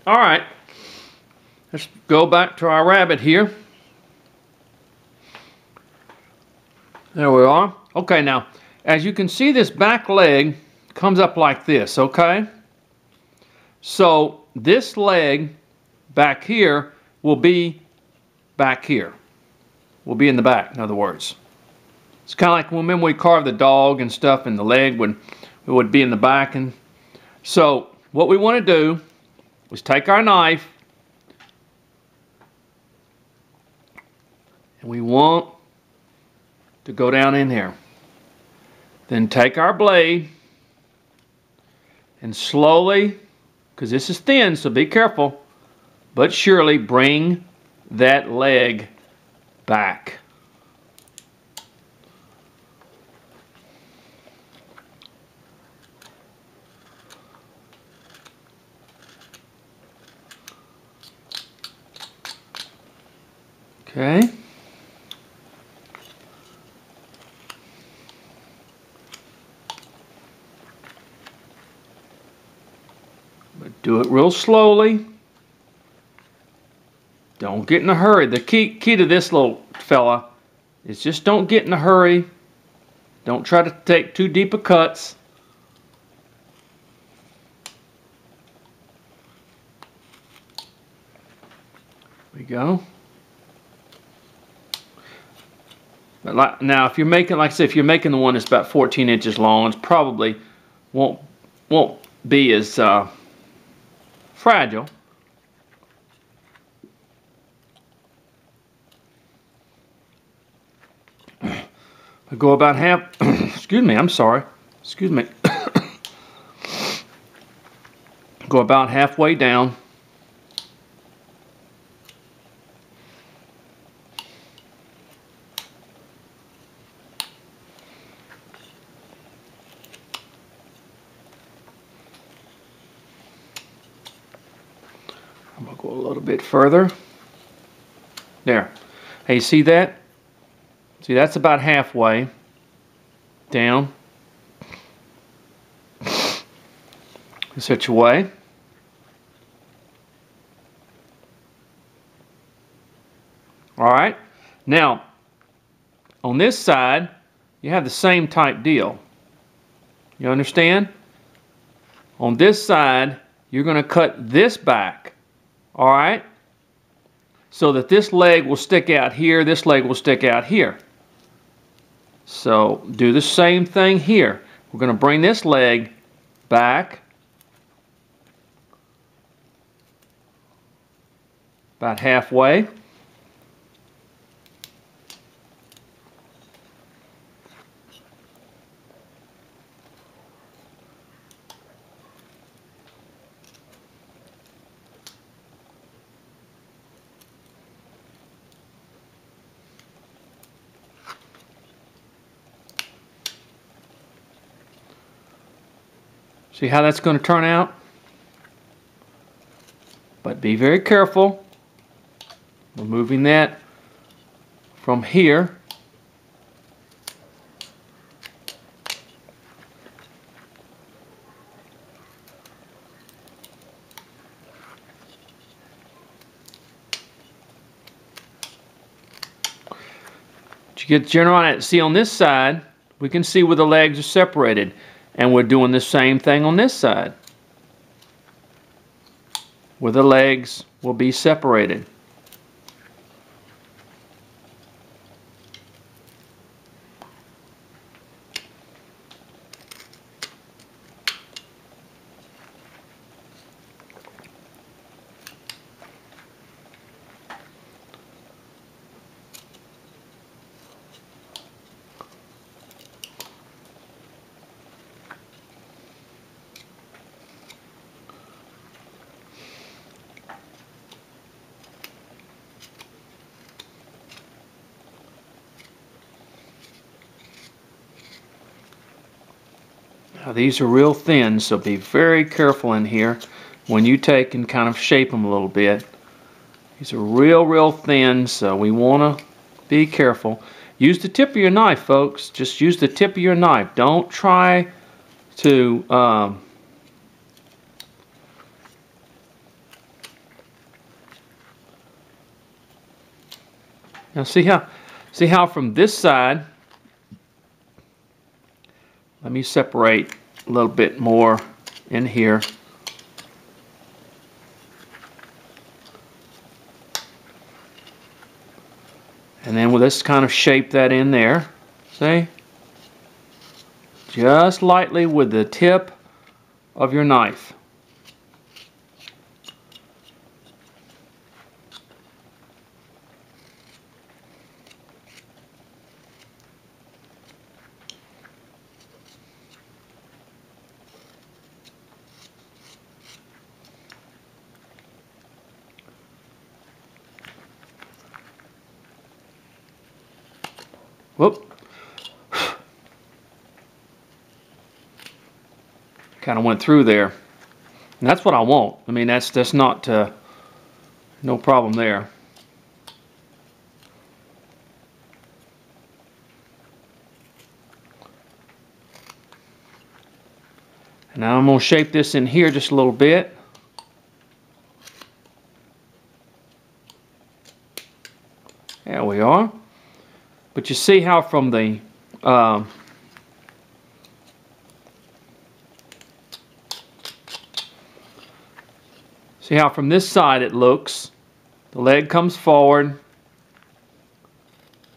All right, let's go back to our rabbit here. There we are. Okay, now, as you can see, this back leg comes up like this, okay? So this leg back here will be back here. Will be in the back, in other words. It's kind of like when we carved the dog and stuff, and the leg would be in the back. And so what we want to do is take our knife, and we want to go down in here. Then take our blade and slowly, because this is thin, so be careful, but surely bring that leg back. Okay. But do it real slowly. Don't get in a hurry. The key to this little fella is just don't get in a hurry. Don't try to take too deep of cuts. There we go. But now, if you're making, like I said, if you're making the one that's about 14 inches long, it's probably won't be as fragile. I go about half. Excuse me. I'm sorry. Excuse me. Go about halfway down. I'm going to go a little bit further. There. Hey, see that? See, that's about halfway down. In such a way. All right. Now, on this side, you have the same type deal. You understand? On this side, you're going to cut this back. All right? So that this leg will stick out here, this leg will stick out here. So do the same thing here. We're going to bring this leg back about halfway. See how that's going to turn out? But be very careful. We're moving that from here. But you get the general idea. See, on this side, we can see where the legs are separated. And we're doing the same thing on this side, where the legs will be separated. Now these are real thin, so be very careful in here when you take and kind of shape them a little bit. These are real thin, so we want to be careful. Use the tip of your knife, folks. Just use the tip of your knife. Don't try to Now see how from this side, let me separate a little bit more in here. And then we'll just kind of shape that in there. See? Just lightly with the tip of your knife. Whoop. Kind of went through there. And that's what I want. I mean, that's not no problem there. And now I'm going to shape this in here just a little bit. There we are. But you see how from the see how from this side it looks. The leg comes forward,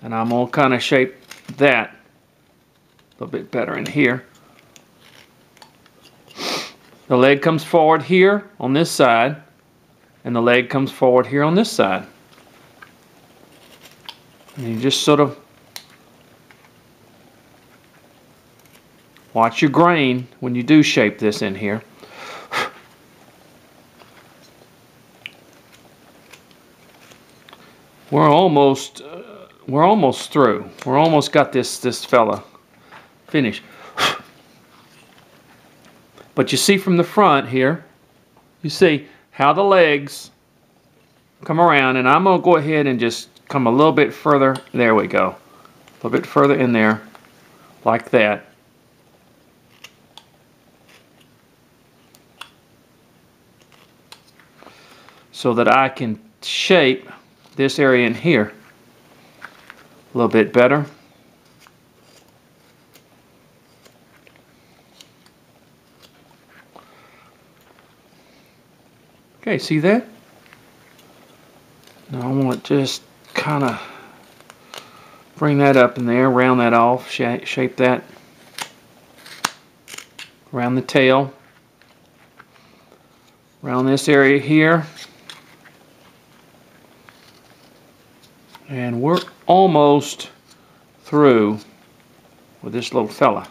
and I'm going to kind of shape that a little bit better in here. The leg comes forward here on this side, and the leg comes forward here on this side. And you just sort of watch your grain when you do shape this in here. We're almost through. We're almost got this fella finished. But you see from the front here, you see how the legs come around, and I'm going to go ahead and just come a little bit further. There we go. A little bit further in there, like that. So that I can shape this area in here a little bit better. Okay, see that? Now I want to just kind of bring that up in there, round that off, shape that around the tail, around this area here. And we're almost through with this little fella.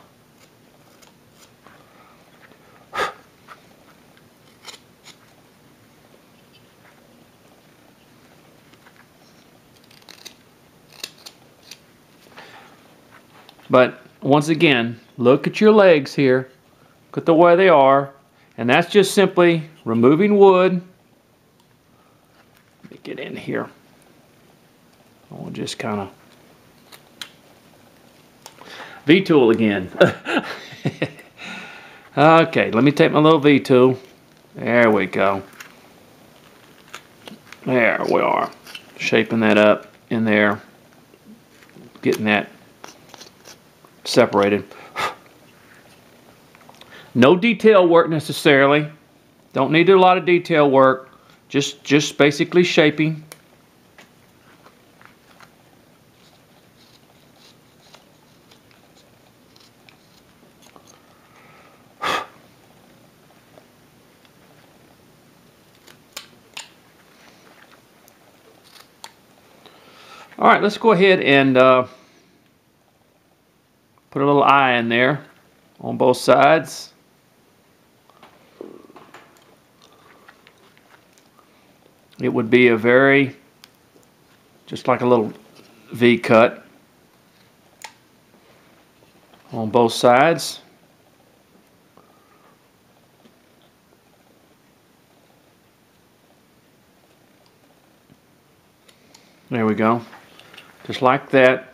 But once again, look at your legs here. Look at the way they are. And that's just simply removing wood. Let me get in here. I'll just kind of V-tool again. Okay, let me take my little V-tool. There we go. There we are. Shaping that up in there. Getting that separated. No detail work necessarily. Don't need a lot of detail work. Just basically shaping. All right, let's go ahead and put a little eye in there on both sides. It would be a very, just like a little V cut on both sides. There we go. Just like that.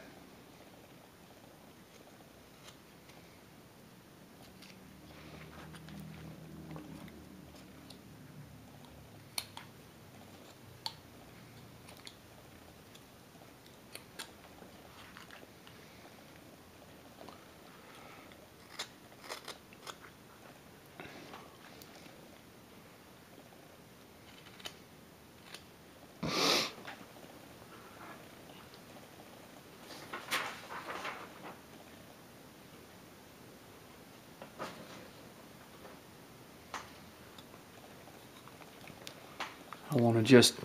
I want to just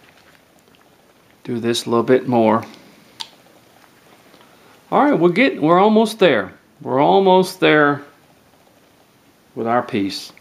do this a little bit more. All right, we're almost there. We're almost there with our piece.